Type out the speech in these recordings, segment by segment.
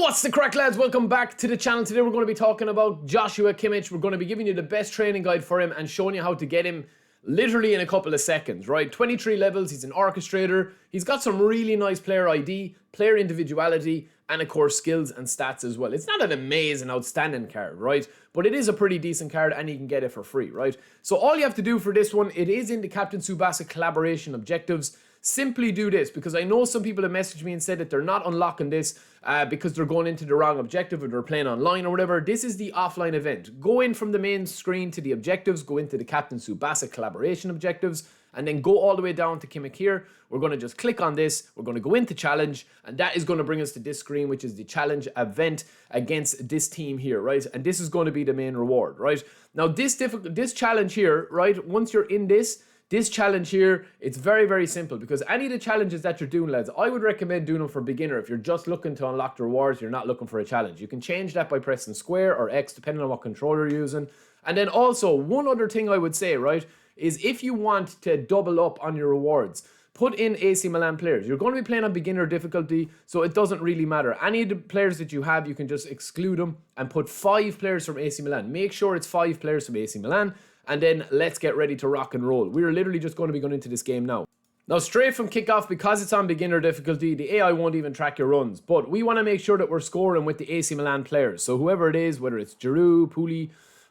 What's the crack, lads? Welcome back to the channel. Today we're going to be talking about Joshua Kimmich. We're going to be giving you the best training guide for him and showing you how to get him literally in a couple of seconds, right? 23 levels, he's an orchestrator. He's got some really nice player ID, player individuality, and of course skills and stats as well. It's not an amazing, outstanding card, right? But it is a pretty decent card and you can get it for free, right? So all you have to do for this one, it is in the Captain Tsubasa collaboration objectives. Simply do this, because I know some people have messaged me and said that they're not unlocking this because they're going into the wrong objective or they're playing online or whatever. This is the offline event. Go in from the main screen to the objectives, go into the Captain Tsubasa collaboration objectives, and then go all the way down to Kimmich here. We're going to just click on this, we're going to go into challenge, and that is going to bring us to this screen, which is the challenge event against this team here, right? And this is going to be the main reward, right? Now this challenge here, right, once you're in this challenge here, it's very, very simple, because any of the challenges that you're doing, lads, I would recommend doing them for beginner. If you're just looking to unlock the rewards, you're not looking for a challenge. You can change that by pressing square or X, depending on what controller you're using. And then also, one other thing I would say, right, is if you want to double up on your rewards, put in AC Milan players. You're going to be playing on beginner difficulty, so it doesn't really matter. Any of the players that you have, you can just exclude them and put 5 players from AC Milan. Make sure it's 5 players from AC Milan. And then let's get ready to rock and roll. We're literally just going to be going into this game now. Now, straight from kickoff, because it's on beginner difficulty, the AI won't even track your runs. But we want to make sure that we're scoring with the AC Milan players. So whoever it is, whether it's Giroud,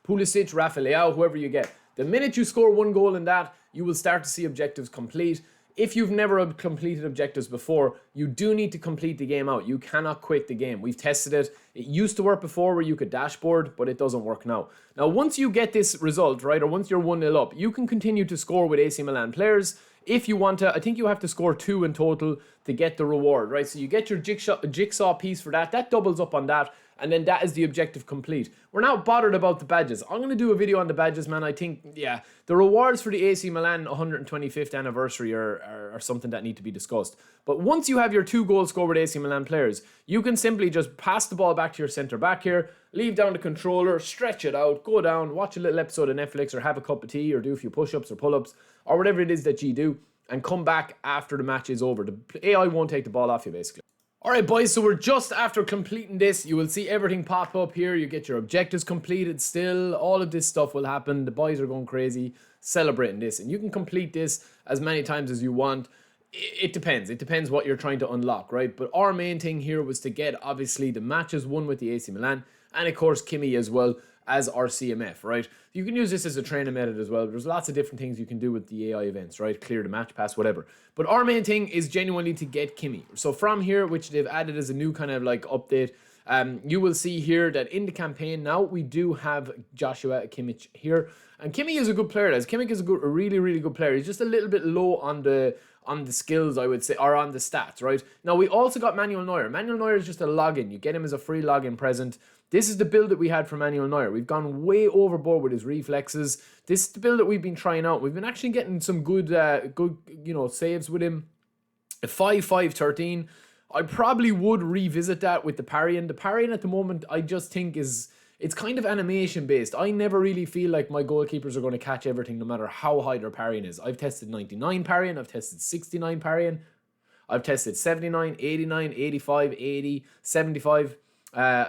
Pulisic, Rafael, whoever you get. The minute you score 1 goal in that, you will start to see objectives complete. If you've never completed objectives before, you do need to complete the game out. You cannot quit the game. We've tested it. It used to work before where you could dashboard, but it doesn't work now. Now, once you get this result, right, or once you're 1-0 up, you can continue to score with AC Milan players. If you want to, I think you have to score 2 in total to get the reward, right? So you get your jigsaw piece for that. That doubles up on that. And then that is the objective complete. We're not bothered about the badges. I'm going to do a video on the badges, man. I think, yeah, the rewards for the AC Milan 125th anniversary are something that need to be discussed. But once you have your 2 goals scored with AC Milan players, you can simply just pass the ball back to your centre back here, leave down the controller, stretch it out, go down, watch a little episode of Netflix or have a cup of tea or do a few push-ups or pull-ups or whatever it is that you do, and come back after the match is over. The AI won't take the ball off you, basically. Alright, boys, so we're just after completing this. You will see everything pop up here. You get your objectives completed still. All of this stuff will happen. The boys are going crazy celebrating this. And you can complete this as many times as you want. It depends. It depends what you're trying to unlock, right? But our main thing here was to get, obviously, the matches won with the AC Milan. And, of course, Kimmich as well as our CMF, right? You can use this as a training method as well. There's lots of different things you can do with the AI events, right? Clear the match pass, whatever. But our main thing is genuinely to get Kimmich. So from here, which they've added as a new kind of like update, you will see here that in the campaign now, we do have Joshua Kimmich here. And Kimmich is a good player. Kimmich is a really, really good player. He's just a little bit low on the skills, I would say, or on the stats, right? Now, we also got Manuel Neuer. Manuel Neuer is just a login. You get him as a free login present. This is the build that we had for Manuel Neuer. We've gone way overboard with his reflexes. This is the build that we've been trying out. We've been actually getting some good saves with him. A 5-5-13. I probably would revisit that with the parrying. The parrying at the moment, I just think it's kind of animation based. I never really feel like my goalkeepers are going to catch everything no matter how high their parrying is. I've tested 99 parrying. I've tested 69 parrying. I've tested 79, 89, 85, 80, 75.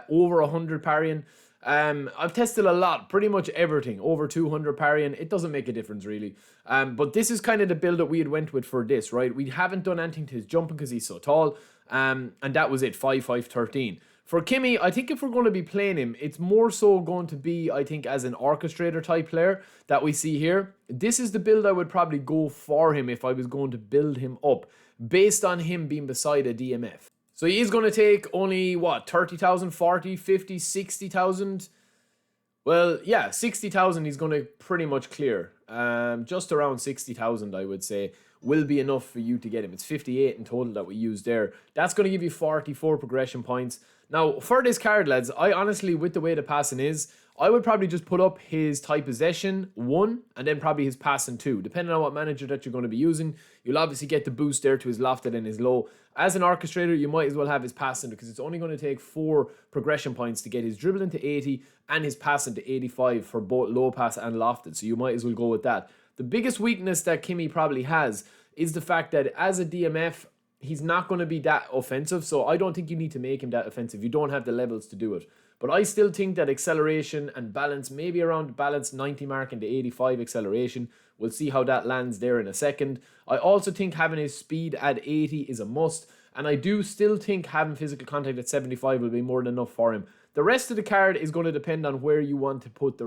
Over 100 parrying. I've tested a lot, pretty much everything, over 200 parrying. It doesn't make a difference really. But this is kind of the build that we had went with for this, right? We haven't done anything to his jumping because he's so tall. And that was it, 5-5-13. For Kimmich, I think if we're going to be playing him, it's more so going to be, I think, as an orchestrator type player that we see here. This is the build I would probably go for him if I was going to build him up, based on him being beside a DMF. So he is going to take only, what, 30,000, 40, 50, 60,000? Well, yeah, 60,000 he's going to pretty much clear. Just around 60,000, I would say, will be enough for you to get him. It's 58 in total that we used there. That's going to give you 44 progression points. Now, for this card, lads, I honestly, with the way the passing is, I would probably just put up his type possession 1 and then probably his passing 2. Depending on what manager that you're going to be using, you'll obviously get the boost there to his lofted and his low. As an orchestrator, you might as well have his passing because it's only going to take 4 progression points to get his dribbling to 80 and his passing to 85 for both low pass and lofted. So you might as well go with that. The biggest weakness that Kimmich probably has is the fact that as a DMF, he's not going to be that offensive. So I don't think you need to make him that offensive. You don't have the levels to do it. But I still think that acceleration and balance, maybe around the balance 90 mark into 85 acceleration. We'll see how that lands there in a second. I also think having his speed at 80 is a must. And I do still think having physical contact at 75 will be more than enough for him. The rest of the card is going to depend on where you want to put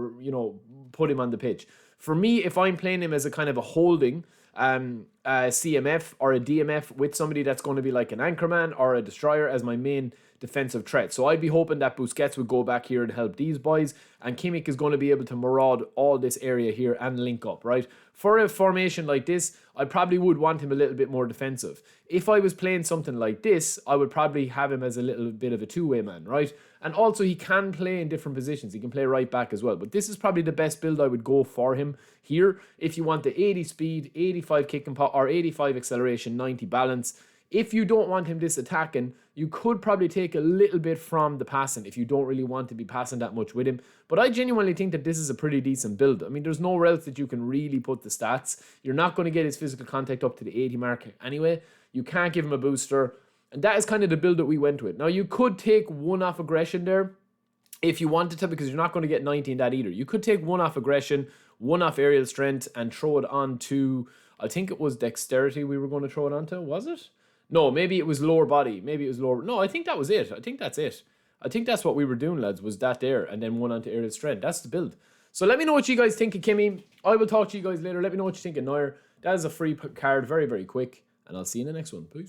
put him on the pitch. For me, if I'm playing him as a kind of a holding CMF or a DMF with somebody that's going to be like an anchorman or a destroyer as my main defensive threat. So I'd be hoping that Busquets would go back here and help these boys, and Kimmich is going to be able to maraud all this area here and link up, right? For a formation like this, I probably would want him a little bit more defensive. If I was playing something like this, I would probably have him as a little bit of a two-way man, right? And also he can play in different positions. He can play right back as well. But this is probably the best build I would go for him here. If you want the 80 speed, 85 kick and pop, or 85 acceleration, 90 balance. If you don't want him this attacking, you could probably take a little bit from the passing if you don't really want to be passing that much with him. But I genuinely think that this is a pretty decent build. I mean, there's nowhere else that you can really put the stats. You're not going to get his physical contact up to the 80 mark anyway. You can't give him a booster. And that is kind of the build that we went with. Now, you could take one off aggression there if you wanted to, because you're not going to get 90 in that either. You could take one off aggression, one off aerial strength, and throw it onto, I think it was dexterity we were going to throw it onto, was it? No, maybe it was lower body. Maybe it was lower. No, I think that was it. I think that's it. I think that's what we were doing, lads, was that there, and then one onto aerial strength. That's the build. So let me know what you guys think of Kimmy. I will talk to you guys later. Let me know what you think of Neuer. That is a free card, very, very quick, and I'll see you in the next one. Peace.